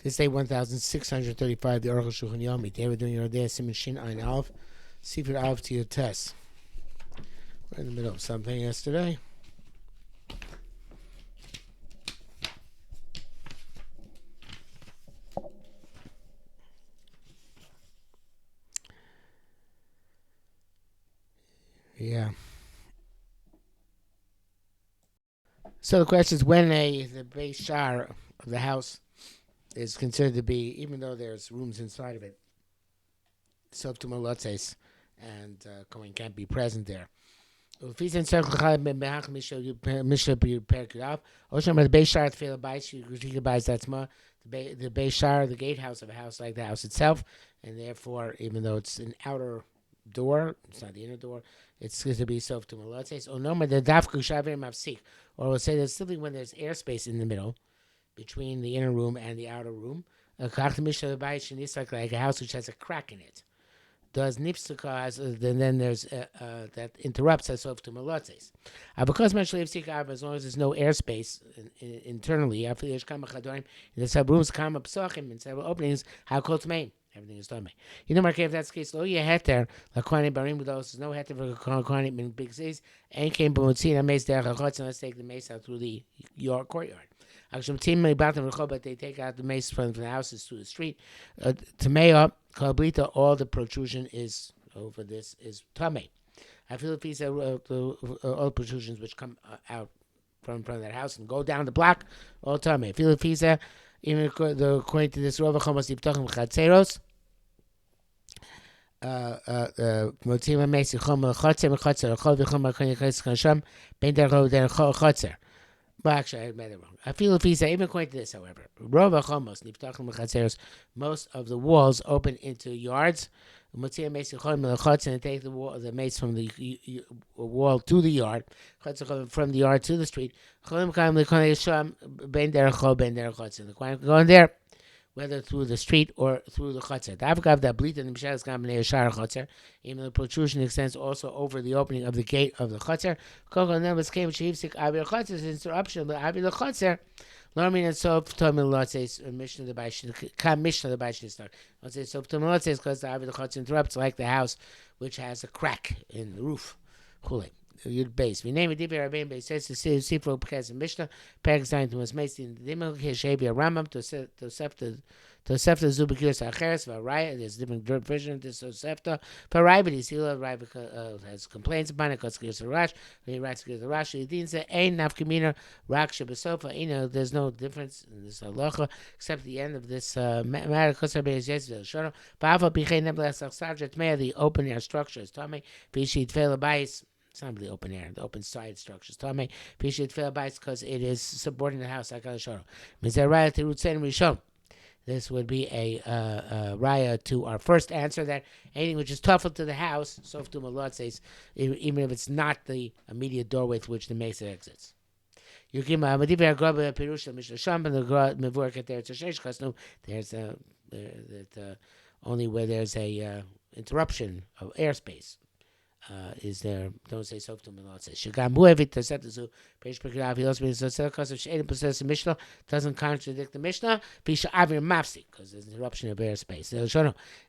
This day 1635, the Arukh HaShulchan Yomi. Today we're doing your day, Siman Shin Ein Alf, Sifir Alf to your test. We're in the middle of something yesterday. Yeah. So the question is when the base shar of the house is considered to be, even though there's rooms inside of it, sof to malotzes, and Kohen can't be present there. The base shar, the gatehouse of a house like the house itself, and therefore, even though it's an outer door, it's not the inner door, it's going to be sof to malotzes. Or we'll say that simply when there's airspace in the middle between the inner room and the outer room, like a house which has a crack in it. Does nipsuka, then there's that interrupts us off to malotzes. As long as there's no airspace internally, in the sub-rooms, in several openings, how close to main. Everything is done. You know, Mark, if that's the case, lo yeheter lakwane barim with those no heter for lakwane in big cities. And came b'motzina mace derechachotz, and let's take the mace out through the courtyard. But they take out the mace from the houses to the street. Tamei kablita, all the protrusion is over this is tamei. I feel if he said all protrusions which come out from that house and go down the block, all tamei. I feel if he said even according to this Rova Chomos Yiptochim Chatzeros. Motzima Mesi Chom Chatzer Chatzer Chol V'Chom Makoni Chayis Kansham Ben Dercho Der Chatzer. Well, actually, I made it wrong. I feel if he said, even according to this, however, Rova Chomos Yiptochim Chatzeros, most of the walls open into yards. Motzima Mesi Chom Chatzer, and take the mace from the wall to the yard, from the yard to the street. The Kohen go in there, whether through the street or through the chotzer. Even the protrusion extends also over the opening of the gate of the chotzer. Interruption of the chotzer. Learning and so Tomil Lotses Mishnah the Baishin Mishnah the Baishin start. I'll say so Tomil Lotses because the chotzer interrupts like the house which has a crack in the roof. Chule. You'd base. We name it Dibir Rabbein base says to see Sifro Pekaz and Mishnah. Pekaz Zayin to Masmesi in the Dimel Keshebi Ramam to Sefta Zubikir Sacheres Varaya. There's different version of this Sefta. Varaya, but he's still has complaints about it because Girs Rash. He writes Girs Rash. He didn't say Ein Nafkamina Rak Shabasofa. You know, there's no difference in this halacha except the end of this matter. Because Rabbein is yes, Shono. Ba'afa Bichay Neblas Sarjet Mea. The open air structure is Tomei. Bishit Fela Bais. It's not really open air, the open side structures. Tomei, Pishit Fel Bais, because it is supporting the house. This would be a raya to our first answer that anything which is tougher to the house, sof to malot says, even if it's not the immediate doorway through which the mesa exits. There's only where there's a interruption of airspace. Is there? Don't say sof to malot says. Shagamu evit tasetu peish pekirav. He also means tasetu because if she'edim possesses the Mishnah doesn't contradict the Mishnah. Pisha avir mafsik because there's an interruption of airspace.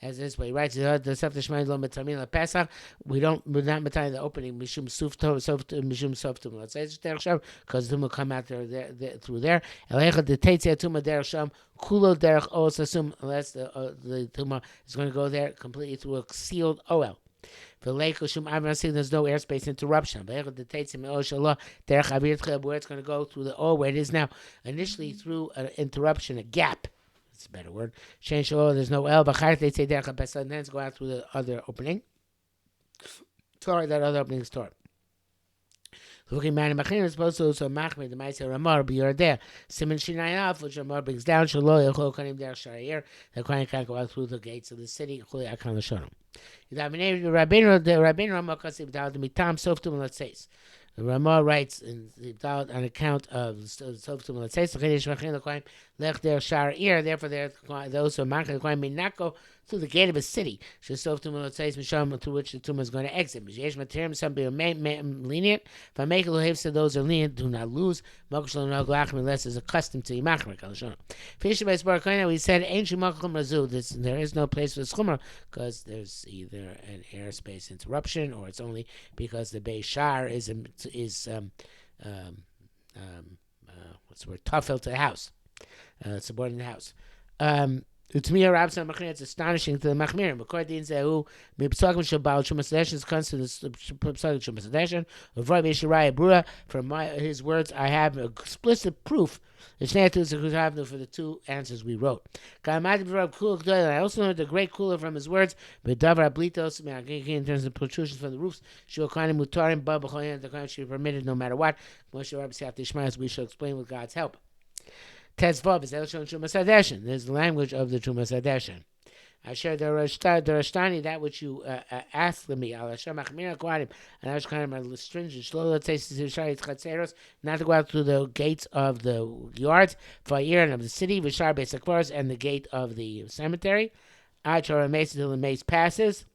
As this way, he writes the tasetu shmei lo metamin la pesach. We're not metaming the opening mishum sof to malot says derech sham because the will come out there through there. Elecha the teitzei tuma derech sham kulo derech os asum unless the tuma is going to go there completely through a sealed OL. There's no airspace interruption. Where it's going to go through the where it is now. Initially through an interruption, a gap. That's a better word. Change there's no L. They say and then it's go out through the other opening. Torah, that other opening is Torah. Looking man in supposed to also machmir the ma'aser ramar be there. Siman Shinai off which Ramar brings down shalo yechol kanim derech sha'ir. The Kohen can't go out through the gates of the city. Chuli akan l'shonim. The Rabbein Ramar kasib dal the mitam sof tum l'tzeis. The Ramar writes on account of sof tum l'tzeis. The Chedesh machin the Kohen lech derech sha'ir. Therefore, those who are machmir the Kohen may not go through the gate of a city. Through which the tumah is going to exit. Some be lenient. If I make a little so those are lenient, do not lose. Unless is accustomed to Imachmer. We said there is no place for the schumra because there's either an airspace interruption or it's only because the Beis Shar is what's the word, tafel to the house, subordinate house. It's astonishing to the Machmirim. According to who Mipsagim Shabal Shumasadeshan comes to the Psagim Shumasadeshan, avoid Mishiraya Brura. From his words, I have explicit proof. For the two answers we wrote. I also learned the great cooler from his words, in terms of protrusions from the roofs. She be permitted no matter what. We shall explain with God's help. Tezvav is Elshon Trumas Hadeshin. There's the language of the Trumas Hadeshin. Asher the Rashtani, that which you asked me, Al Hashem Achmir Akwadim, and I was kind of stringent. Shlo Tzei not to go out through the gates of the yards, Fa'ir of the city, Vishar Beis Akvaros, and the gate of the cemetery. Achor Mace until the mace passes.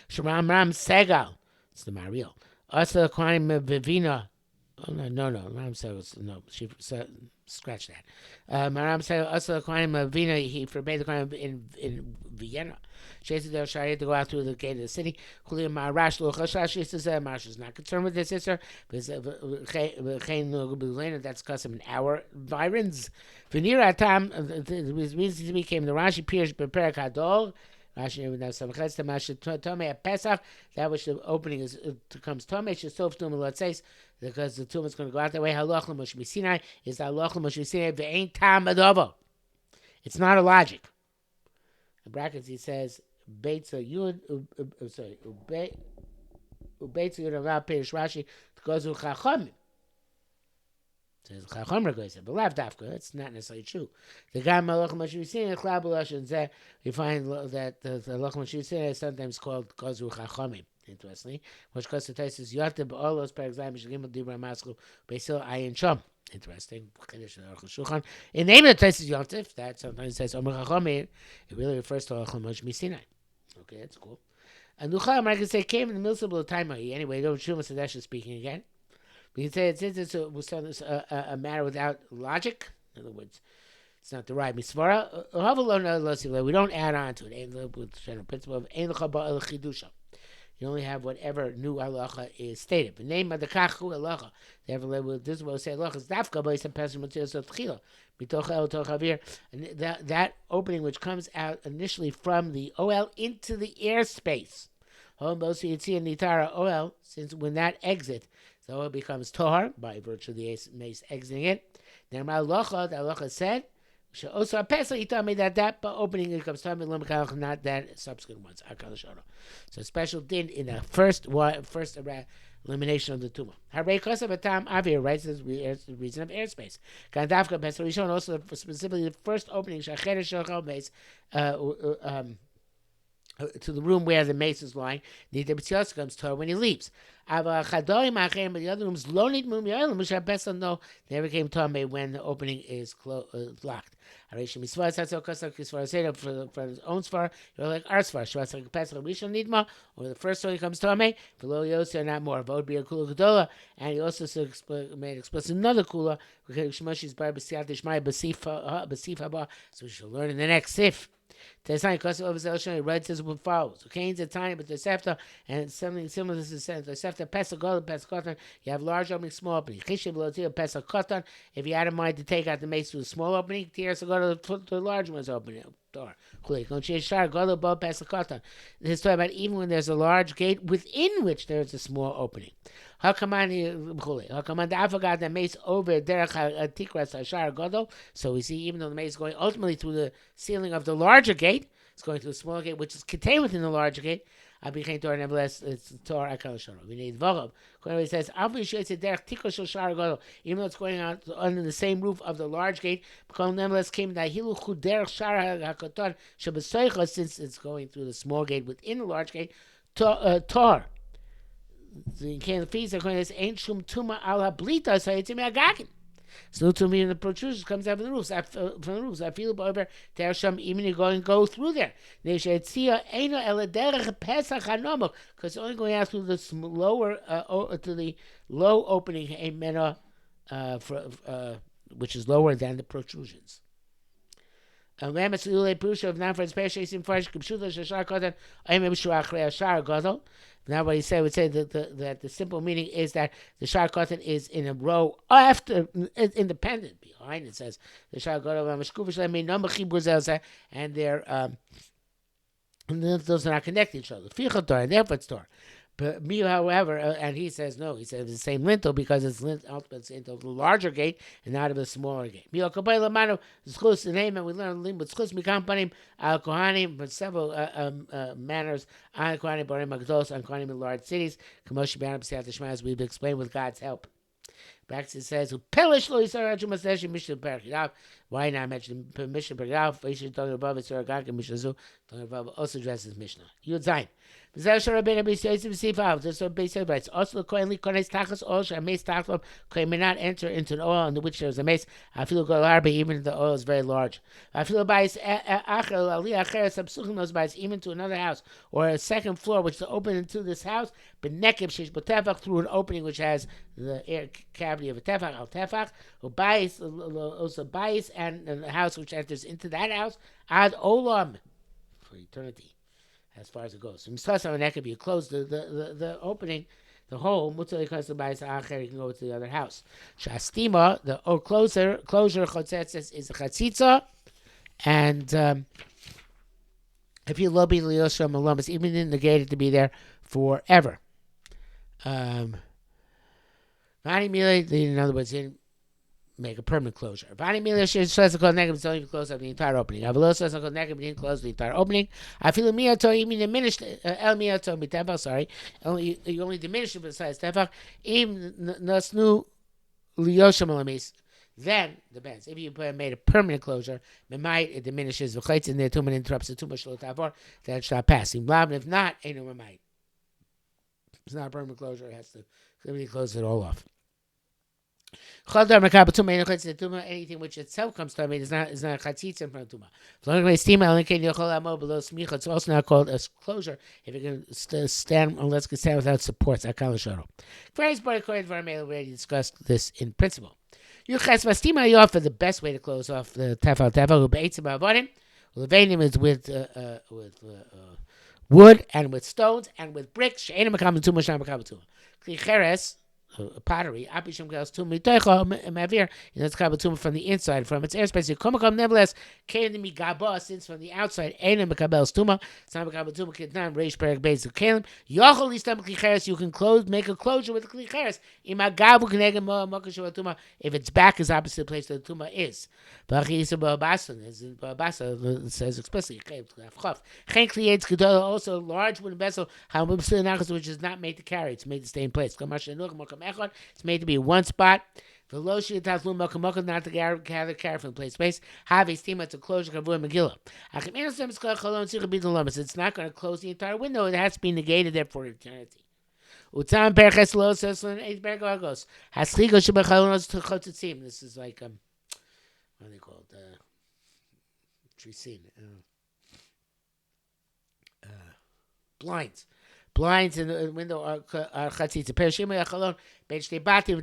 Shram Ram Segal. It's the Mariel. Asa Akwadim Vivina. Oh, no. Maram says no. She scratch that. Maram said also Vina. He forbade the crime in Vienna. She said they'll try to go out through the gate of the city. She says Marash is not concerned with this sister. That's custom in our environs. Venira Tam recently came the Rashi Pirish Beperak Hadol. That which the opening is comes Tomei Shesov Tumah Latzeis, because the tumah is going to go out that way. Halach l'Moshe Sinai is halach l'Moshe Sinai ve'ein tam adovo. It's not a logic. In brackets he says Beitza Yud Ubeitza Yud Rav Perish Rashi Tkozu Chachamim. Says Chachamim goes but lav dafka. It's not necessarily true. The guy Malach Moshe Sinai Chlab L'Lashon Zeh. You find that the halach Moshe Sinai is sometimes called Tkozu Chachamim. Interestingly, which cause the taste is Yotab all those paragraphs Gimel Dibra Masku Basil Ayin Chum. Interesting. Arukh HaShulchan. In the name of the taste is Yotab, that sometimes says Omer Chachamim. It really refers to Arukh Moshe Sinai. Okay, that's cool. And Nuchal I can say came in the middle of the time. Anyway, don't Shuma Sadesh is speaking again. We can say since it's a matter without logic. In other words, it's not the right misvara. We don't add on to it. With the general principle of Ein L'cha Ba'al Chidusha. You only have whatever new halacha is stated. The name of the kachu halacha. This is what we say halacha is dafka by some person material tchila mitoch el tochavir, and that opening which comes out initially from the OL into the airspace. Home bosi yitzia nitara OL, since when that exit, the OL becomes tohar by virtue of the mace exiting it. Then the halacha said. Also, a pesach, he told me that opening it comes to me, not that subsequent ones. So, special din in the first elimination of the tumah. Harei kosav atam avir writes the reason of airspace. Gandavka pesach rishon also specifically the first opening shacheder shachal base to the room where the mace is lying. The B'tzios comes to her when he leaves. But the other rooms, no, they never came to me when the opening is locked. For his own svar, you're like our svar. Or the first one he comes to me, below Yosef, not more. But would be a kula gedola, and he also made explicit another kula. So we shall learn in the next sif. Tesani Kosev over Zelshon writes as follows. Okay, it's a tiny, but the Sefta, and something similar to the sentence. The Sefta Pesach Gold, Pesach Kotan, you have large opening, small opening. Chishim Lotil, Pesach Kotan, if you had in mind to take out the mace through the small opening, Tiers go to the large one's opening. Door. His talking about even when there's a large gate within which there is a small opening. So we see even though the mace is going ultimately through the ceiling of the larger gate, it's going through a small gate which is contained within the larger gate. Nevertheless, it's Torah Akal. We need Vogel. He says, even though it's going on under the same roof of the large gate, nevertheless came since it's going through the small gate within the large gate, Tor. The fees are going to say, Ain't Shum Tuma al Hablita, so it's in Agakin. So to me, the protrusion comes out from the roofs. From the roofs, I feel over there. Some even you go through there. Because it's only going out through the lower to the low opening, which is lower than the protrusions. Now what he said would say that the simple meaning is that the shar kotan is in a row after, independent behind. It says the shar kotan and they're those are not connected to each other. And therefore it's Torah. But me, however, and he says no. He says the same lintel because it's ultimately into the larger gate and not of the smaller gate. Mi okabayla lamanu zchus the name, and we learn lim with zchus mikam panim al kohanim, but several manners on kohanim barim magdos on kohanim in large cities. Kamosh b'anam b'siyat hashma, as we've explained with God's help. Back it says, "Pelish lo yisrael jumasesh Mishnah Perikirav." Why not mention Mishnah Perikirav? Vayishin Tony Rav Yisrael Gag and Mishnah Zu. Tony Rav also addresses Mishnah. Yud Zayin. B'zeh Rabbeinu B'Yisrael B'Sifav. This is what B'Yisrael writes. Also, Kohen Li Kones Tachas Oil Shameis Tachlom. Kohen may not enter into an oil in which there is a mace. I feel go larbe even if the oil is very large. I feel B'Yis Achel Ali Acheres Absuchim those B'Yis even to another house or a second floor which is open into this house. B'Nekev Sheish B'Tefach through an opening which has the air cavity of a tefach al tefach, or bias also bias and the house which enters into that house ad olam for eternity, as far as it goes. So mischas on that could be closed the opening, the hole mutzali cause bias acher, you can go to the other house. Shastima the closure chotzetzes is a chatzitza, and if you lobby liyosham alum, it's even negated to be there forever. In other words, didn't make a permanent closure. Vani Mila says the negative, it's only close up the entire opening. Avalo says the negative, didn't close the entire opening. I feel miato, you mean diminished el miato mitefach, sorry. You only diminished it besides tefach. Im nasnu liyosham alamis. Then depends. If you made a permanent closure, it diminishes the chayts in there, tuman interrupts the tumash lo tavor, then stop passing. If not, ain't no might. It's not a permanent closure, it has to close it all off. Anything which itself comes to me is not a chatzitza in front of tuma. It's also not called a closure if it can stand unless it can stand without supports. Various body already discussed this in principle. You offer the best way to close off the tefal tefal. Levanim is with wood and with stones and with bricks. Pottery, that's from the inside, from its airspace. Nevertheless, came to me gaba, since from the outside, you can make a closure with the klicheres. If its back is opposite the place that the tuma is. It says explicitly, also large wooden vessel, which is not made to carry, it's made to stay in place. It's made to be one spot. Not to gather carry from place space. Have a steam to closure of Megillah. It's not going to close the entire window. It has to be negated there for eternity. This is like what are they called? Blinds. Blinds in the window are chatzitza.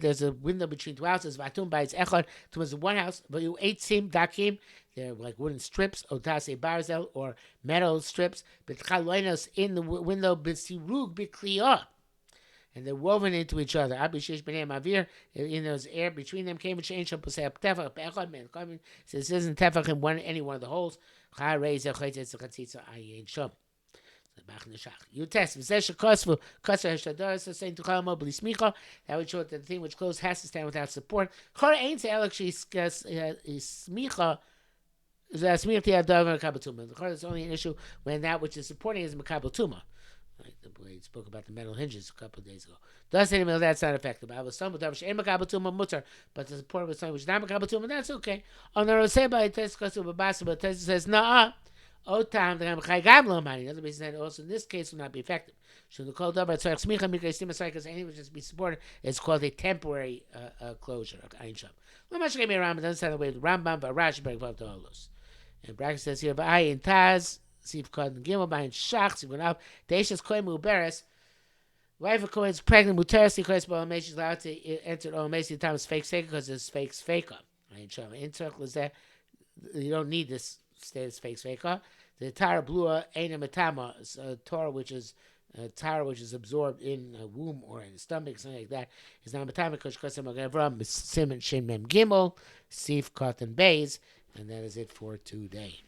There's a window between two houses. Vatum by its echad. Towards one house, but you eight sim dakim. They're like wooden strips, otase barzel, or metal strips. But chaloinos in the window, b'sirug b'kliyah, and they're woven into each other. Abi sheish b'nei mavir. There's air between them. Came with change. Tefach be'echad men. Says this isn't tefach in any one of the holes. Cha reiz echad chatzitza ayin shom. You test. That would show that the thing which closed has to stand without support. That's only an issue when that which is supporting is makabel tuma. Like the blade spoke about the metal hinges a couple of days ago. That's not effective. I was stumbled up. But the support was something which is not makabel tuma, that's okay. On the Roseba, it says, nah. Otam the Chaygam lo mani. Another reason that also in this case will not be effective. So the cold over so smicha mikra stima cycles any which is be supported is called a temporary closure. Ein sham. Lo mash gave me Rambam doesn't sound away with Rambam but Rashi brings up the holos. And bracket says here, but I in Taz, Sif Kod and Gimel, by in Shach, Sif Gunab, Deishas Koy Muberes, wife of Koy is pregnant, Muteris, Koy is allowed to enter Olamesi, the time is fake sake because it's fake fake. Ein sham. In circle is there. You don't need this status fake faker. The Tara Blua Aina Matama, Torah which is Tara which is absorbed in a womb or in the stomach, something like that, is not Matama because Kosam Agavram, Simon Shin Mem Gimel, Sif Cotton Bays, and that is it for today.